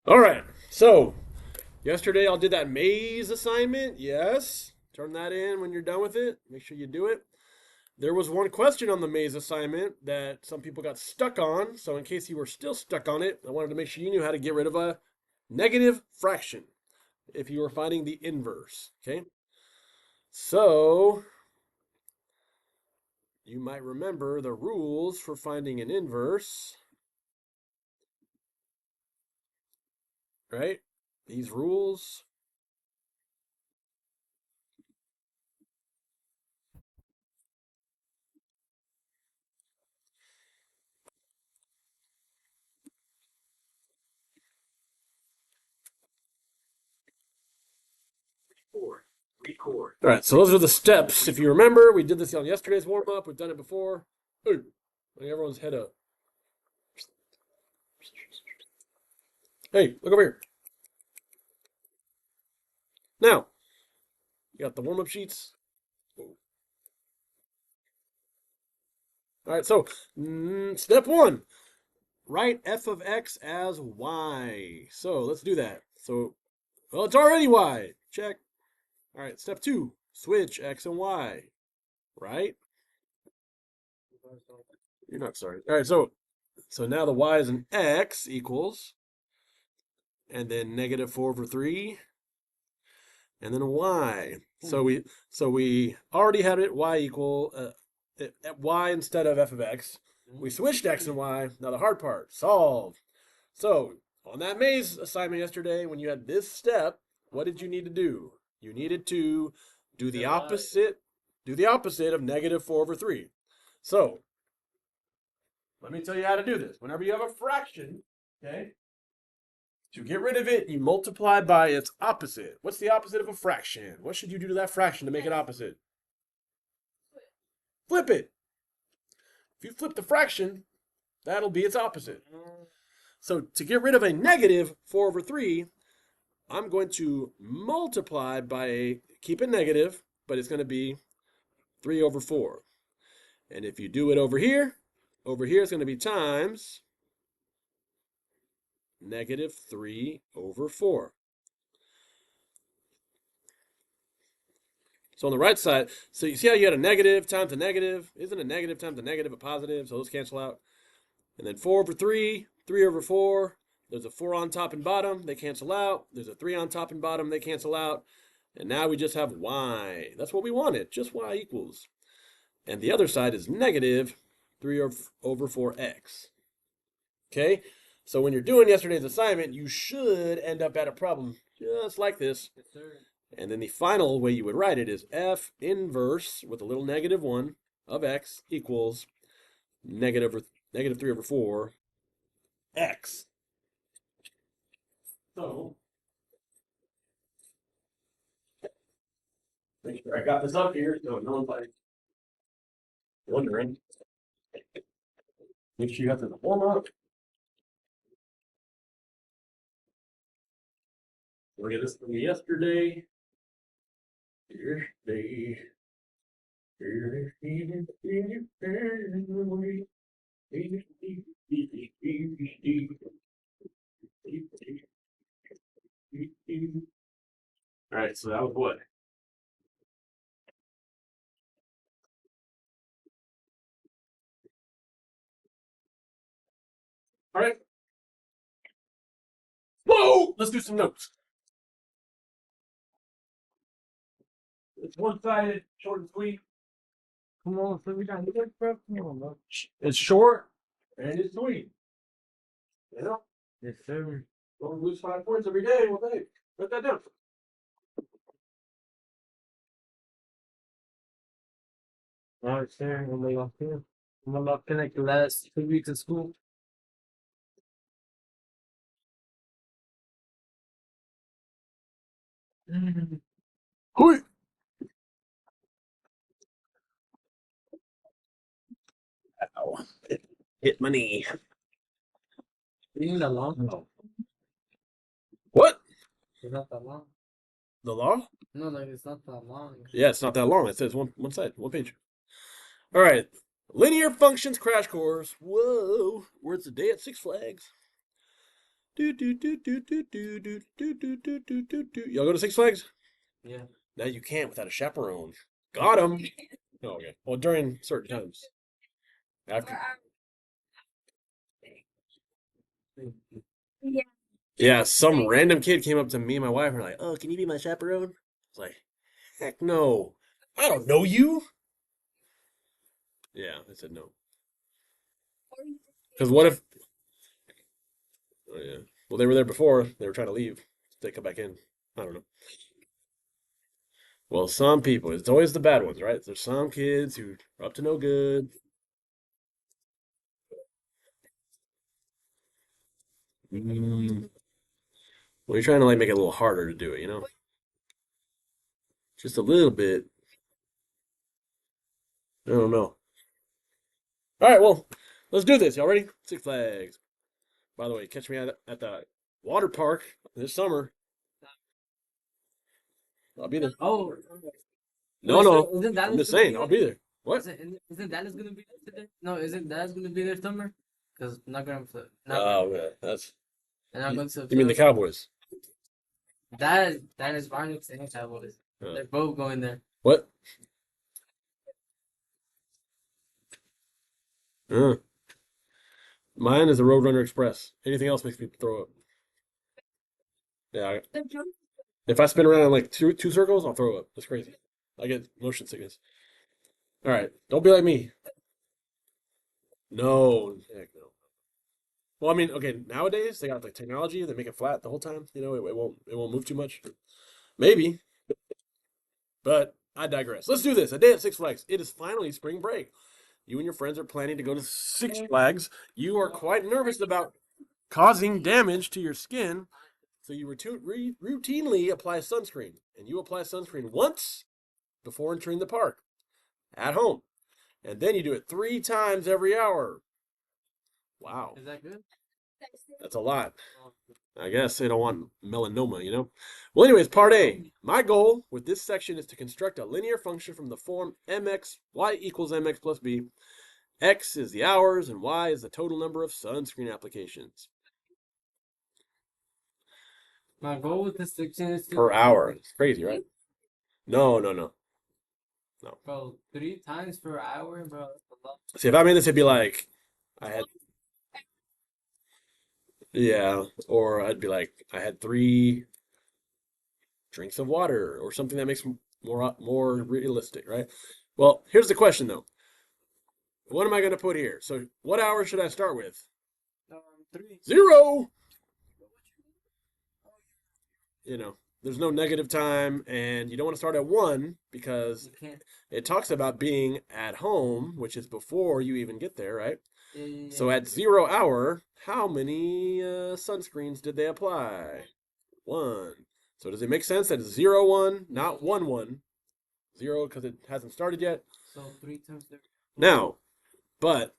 All right. So yesterday I did that maze assignment. Yes. Turn that in when you're done with it. Make sure you do it. There was one question on the maze assignment that some people got stuck on. So in case you were still stuck on it, I wanted to make sure you knew how to get rid of a negative fraction if you were finding the inverse. Okay. So you might remember the rules for finding an inverse, right? These rules. Record. All right, so those are the steps. If you remember, we did this on yesterday's warm up. We've done it before. Ooh, everyone's head up. Hey, look over here. Now, you got the warm up sheets. All right, so step one, write f of x as y. So let's do that. So, well, it's already y. Check. All right, step two, switch x and y. Right? You're not sorry. All right, so now the y is an x equals, and then negative 4 over 3, and then a y. So we already had it y equal y instead of f of x. We switched x and y. Now the hard part, solve. So on that maze assignment yesterday, when you had this step, what did you need to do? You needed to do the opposite. Do the opposite of negative 4 over 3. So let me tell you how to do this. Whenever you have a fraction, okay, to get rid of it, you multiply by its opposite. What's the opposite of a fraction? What should you do to that fraction to make it opposite? Flip it. If you flip the fraction, that'll be its opposite. So to get rid of a negative 4 over 3, I'm going to multiply by, keep it negative, but it's going to be 3 over 4. And if you do it over here it's going to be times negative 3 over 4. So on the right side, so you see how you had a negative times a negative? Isn't a negative times a negative a positive? So those cancel out. And then 4 over 3, 3 over 4. There's a 4 on top and bottom. They cancel out. There's a 3 on top and bottom. They cancel out. And now we just have y. That's what we wanted. Just y equals. And the other side is negative 3 over 4x. Okay? So when you're doing yesterday's assignment, you should end up at a problem just like this. Yes, sir. And then the final way you would write it is f inverse with a little negative 1 of x equals negative 3 over 4 x. So, make sure I got this up here so no one's like wondering. Make sure you have the warm up. Look at this from yesterday. Yesterday. All right, so that was what? All right. Whoa! Let's do some notes. It's one-sided, short and sweet. Come on, so we got good, bro. Come on, bro. It's short and it's sweet. You know, Yes, sir. don't lose 5 points every day. Well, hey, put that down. All right, sir. I'm gonna lock in. I'm gonna lock in like the last 2 weeks of school. Mm. Hui! Ow. Hit my knee. Isn't that long? No. What? It's not that long. The law? No, like it's not that long. Yeah, it's not that long. It says one side, one page. All right. Linear functions crash course. Whoa. Where's the day at Six Flags? Y'all go to Six Flags? Yeah. Now you can't without a chaperone. Got him. Oh, okay. Well, during certain times. After. Yeah, some random kid came up to me and my wife and were like, "Oh, can you be my chaperone?" I was like, "Heck no. I don't know you." Yeah, I said no. Because what if? Oh, yeah. Well, they were there before. They were trying to leave. They come back in. I don't know. Well, some people. It's always the bad ones, right? There's some kids who are up to no good. Mm. Well, you're trying to like make it a little harder to do it, you know? Just a little bit. I don't know. All right, well, let's do this. Y'all ready? Six Flags. By the way, catch me at the water park this summer. I'll be there. Oh, No, wait, no. so isn't I'm Dallas just gonna saying, be I'll there? be there. What? Isn't Dallas gonna be there today? No, isn't Dallas gonna be there summer? Because not gonna flip. Not Oh, man, that's. they're not You, going to you mean the flip. Cowboys? That is fine. Saying Cowboys. Uh, They're both going there. what? Uh, mine is the Roadrunner Express. Anything else makes me throw up. Yeah, if I spin around in like two circles, I'll throw up. That's crazy. I get motion sickness. All right, don't be like me. No, heck no. Well, I mean, okay, nowadays they got like technology. They make it flat the whole time. You know, it won't move too much. Maybe, but I digress. Let's do this. A day at Six Flags. It is finally spring break. You and your friends are planning to go to Six Flags. You are quite nervous about causing damage to your skin, so you routinely apply sunscreen. And you apply sunscreen once before entering the park at home. And then you do it 3 times every hour. Wow, Is that good? that's a lot. I guess they don't want melanoma, you know? Well, anyways, part A. My goal with this section is to construct a linear function from the form mx, y equals mx plus b. X is the hours and y is the total number of sunscreen applications. My goal with this section is to Per hour. It's crazy, right? No, no, no. No. bro 3 times per hour, bro. That's a lot. See, if I made this, it'd be like, I had, yeah, or I'd be like, I had 3 drinks of water or something that makes more realistic, right? Well, here's the question though. What am I going to put here? So, what hour should I start with? 3. 0. You know, there's no negative time, and you don't want to start at 1 because You can't. it talks about being at home, which is before you even get there, right? Yeah, yeah, So yeah. at 0 hour, how many sunscreens did they apply? 1. So does it make sense that it's 0, 1, not 1, 1? 0 because it hasn't started yet. So 3 times 3. Now, but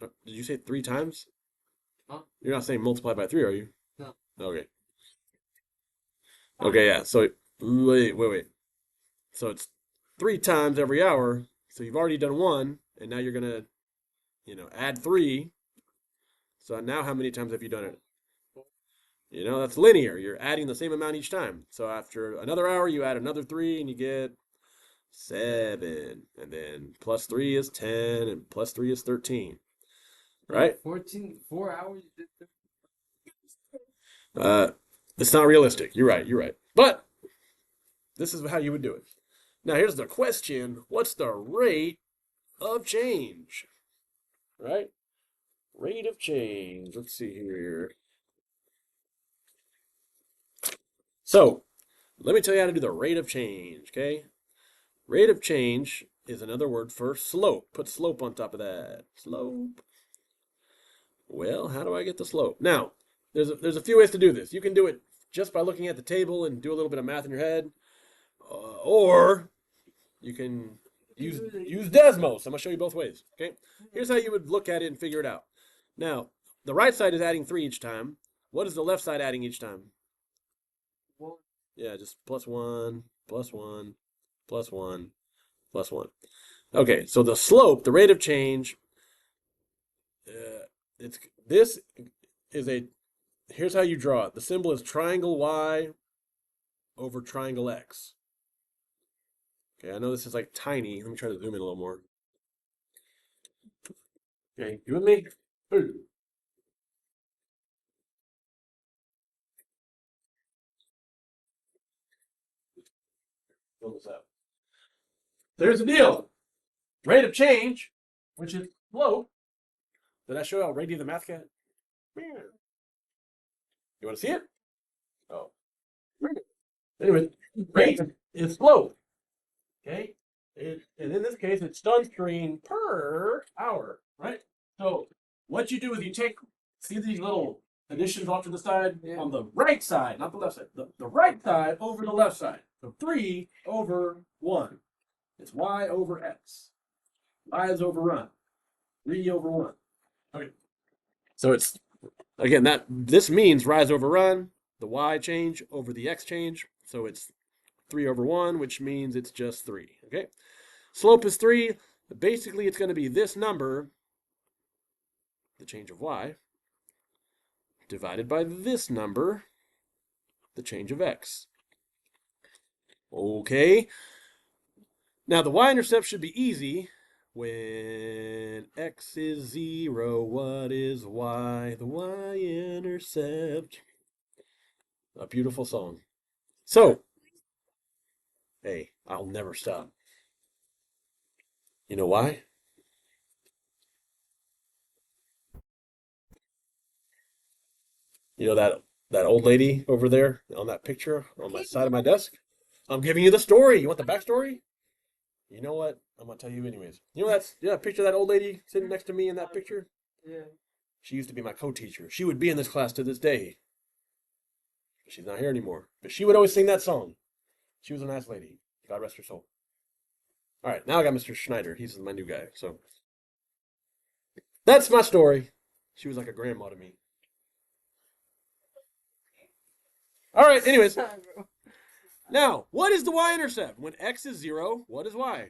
did you say 3 times? Huh? You're not saying multiply by 3, are you? No. Okay. Okay, yeah. So wait. So it's 3 times every hour. So you've already done 1, and now you're gonna, add 3. So now how many times have you done it? That's linear. You're adding the same amount each time. So after another hour, you add another 3, and you get 7. And then plus 3 is 10, and plus 3 is 13. Right? 4 hours. Uh, it's not realistic. You're right. But this is how you would do it. Now here's the question: what's the rate of change? Right? Rate of change. Let's see here. So, let me tell you how to do the rate of change, okay? Rate of change is another word for slope. Put slope on top of that. Slope. Well, how do I get the slope? Now, there's a few ways to do this. You can do it just by looking at the table and do a little bit of math in your head, or you can use Desmos. I'm gonna show you both ways. Okay, here's how you would look at it and figure it out. Now, the right side is adding 3 each time. What is the left side adding each time? Well, Yeah, just plus 1, plus 1, plus 1, plus 1. Okay, so the slope, the rate of change, this is a here's how you draw it. The symbol is triangle Y over triangle X. Okay, I know this is like tiny. Let me try to zoom in a little more. Okay, you with me? Fill this out. There's the deal. Rate of change, which is slope. Did I show you how radian the math cat? You want to see it? Oh. Anyway, rate is slope. Okay? And in this case, it's stun stream per hour, right? So what you do is you take, see these little additions off to the side? Yeah. On the right side, not the left side. The right side over the left side. So 3 over 1. It's y over x. Y is overrun. 3 over 1. Okay. So it's, again, this means rise over run, the y change over the x change. So it's 3 over 1, which means it's just 3. Okay. Slope is 3. Basically, it's going to be this number, the change of y, divided by this number, the change of x. Okay. Now, the y-intercept should be easy. When x is 0, what is y? The y-intercept. A beautiful song. So, hey, I'll never stop. You know why? You know that old lady over there on that picture on my side of my desk? I'm giving you the story. You want the backstory? You know what? I'm gonna tell you anyways. You know that picture of that old lady sitting next to me in that picture? Yeah. She used to be my co-teacher. She would be in this class to this day. She's not here anymore. But she would always sing that song. She was a nice lady. God rest her soul. All right, now I got Mr. Schneider. He's my new guy. So that's my story. She was like a grandma to me. All right, anyways. Now, what is the y-intercept? When x is 0, what is y?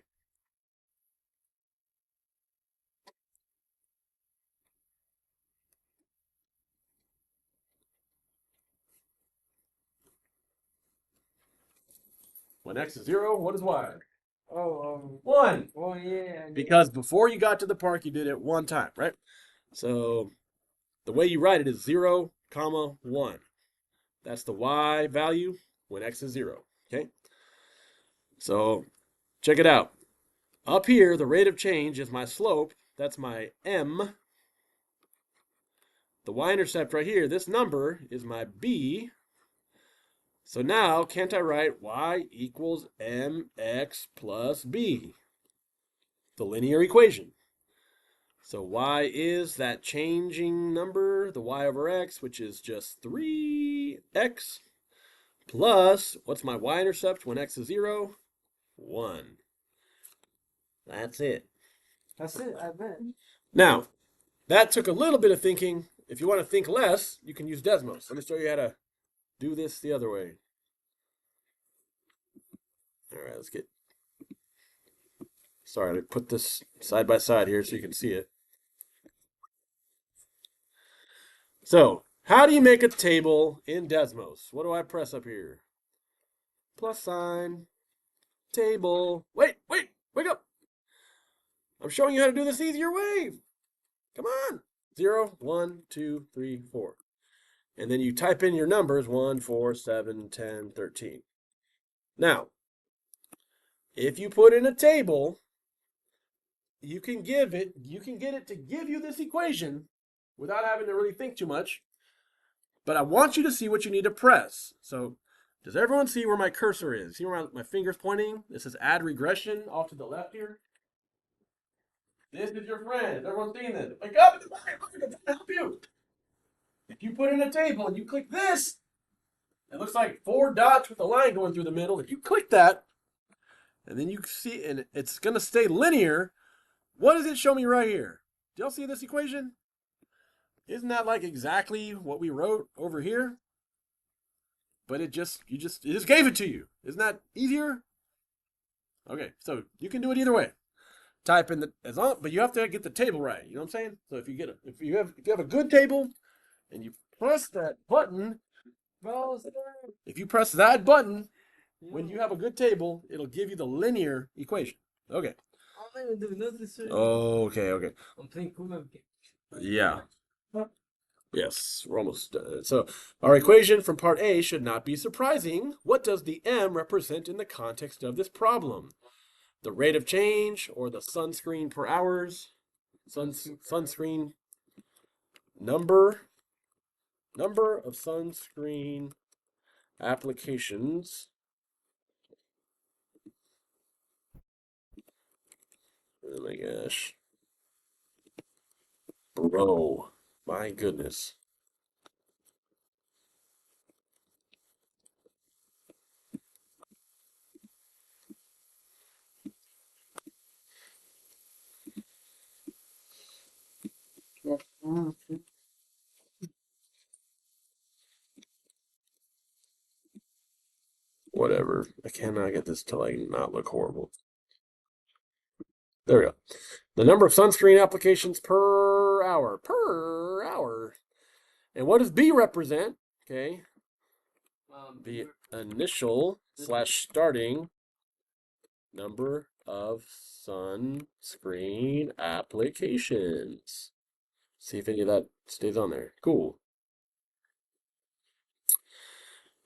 When x is 0, what is y? Oh, 1. oh yeah. Because before you got to the park, you did it one time, right? So the way you write it is 0, comma, 1. That's the y value when x is 0, okay? So check it out. Up here, the rate of change is my slope. That's my m. The y-intercept right here, this number is my b. So now, can't I write y equals mx plus b? The linear equation. So y is that changing number, the y over x, which is just 3x, plus, what's my y-intercept when x is 0? 1. That's it. That's it, I bet. Now, that took a little bit of thinking. If you want to think less, you can use Desmos. Let me show you how to do this the other way. All right, let's get... Sorry, I put this side by side here so you can see it. So, how do you make a table in Desmos? What do I press up here? Plus sign, table. Wait, wake up. I'm showing you how to do this easier way. Come on. 0, 1, 2, 3, 4. And then you type in your numbers 1, 4, 7, 10, 13. Now, if you put in a table, you can get it to give you this equation without having to really think too much. But I want you to see what you need to press. So, does everyone see where my cursor is? See where my finger's pointing? This is add regression off to the left here. This is your friend. Everyone's seeing this. Wake up! I'm trying to help you. If you put in a table and you click this, it looks like 4 dots with a line going through the middle. If you click that, and then you see, and it's going to stay linear, what does it show me right here? Do y'all see this equation? Isn't that like exactly what we wrote over here? But it just gave it to you. Isn't that easier? Okay, so you can do it either way. Type in but you have to get the table right. You know what I'm saying? So if you have a good table, and you press that button, if you press that button, when you have a good table, it'll give you the linear equation. Okay. Okay. I'm playing cool. Yeah. Yes, we're almost done. So, our equation from part A should not be surprising. What does the M represent in the context of this problem? The rate of change or the sunscreen per hours? Sunscreen number of sunscreen applications. Oh my gosh. Bro, my goodness. Whatever. I cannot get this to like not look horrible. There we go. The number of sunscreen applications per hour. Per hour. And what does B represent? Okay. The initial / starting number of sunscreen applications. See if any of that stays on there. Cool.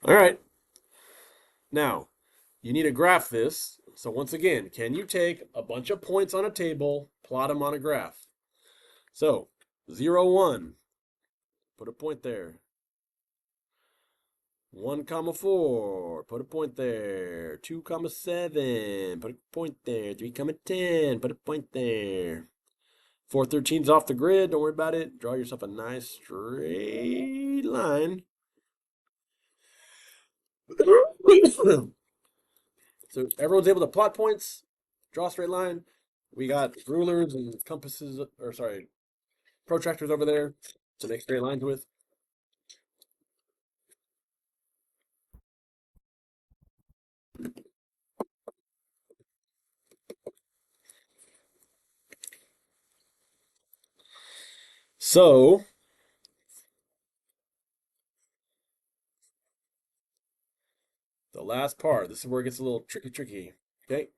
All right. Now, you need to graph this. So once again, can you take a bunch of points on a table, plot them on a graph? So 0, 1, put a point there. 1, 4, put a point there. 2, 7, put a point there. 3, 10, put a point there. 4, 13's off the grid. Don't worry about it. Draw yourself a nice straight line. So everyone's able to plot points, draw a straight line. We got rulers and compasses, or sorry, protractors over there to make straight lines with. So the last part, this is where it gets a little tricky. Okay.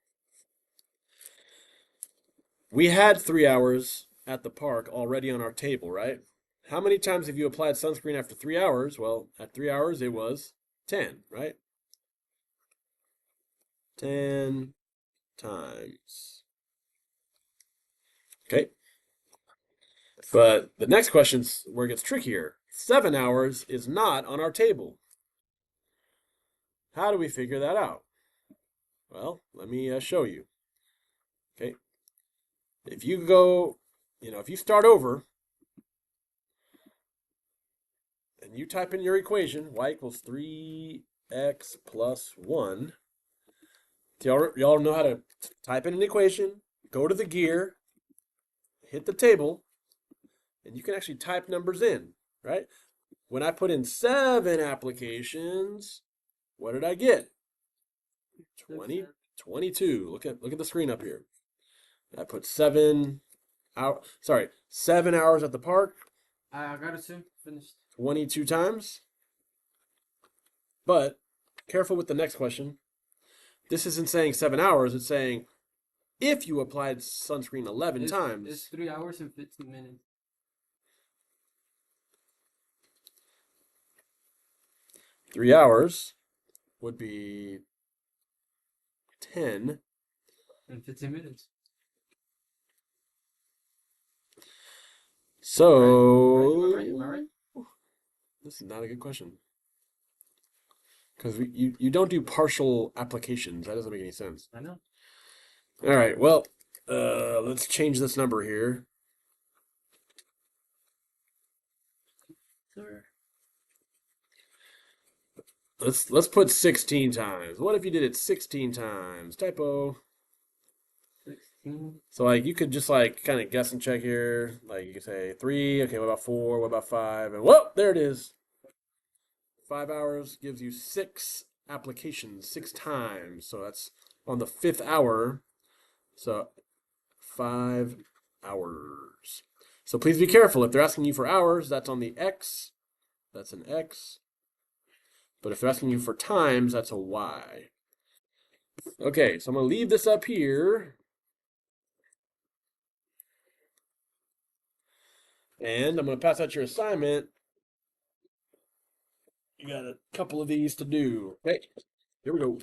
We had 3 hours at the park already on our table, right? How many times have you applied sunscreen after 3 hours? Well, at 3 hours, it was 10, right? 10 times. Okay. But the next question's where it gets trickier. 7 hours is not on our table. How do we figure that out? Well, let me show you. Okay. If you go, if you start over and you type in your equation, y equals 3x plus 1, y'all know how to type in an equation, go to the gear, hit the table, and you can actually type numbers in, right? When I put in 7 applications, what did I get? 22. Look at the screen up here. I put 7 hours at the park. I got it soon. Finished. 22 times. But careful with the next question. This isn't saying 7 hours. It's saying if you applied sunscreen 11 times. It's 3 hours and 15 minutes. 3 hours would be 10 and 15 minutes. So Am I right? This is not a good question. Because you don't do partial applications. That doesn't make any sense. I know. All right. Well, let's change this number here. Sure. Let's put 16 times. What if you did it 16 times? Typo. 16. So like you could just like kind of guess and check here. Like you could say 3. Okay, what about 4? What about 5? And whoa, there it is. 5 hours gives you 6 applications, 6 times. So that's on the 5th hour. So 5 hours. So please be careful. If they're asking you for hours, that's on the X. that's an X. But if they're asking you for times, that's a Y. Okay, so I'm going to leave this up here. And I'm going to pass out your assignment. You got a couple of these to do. Okay, here we go.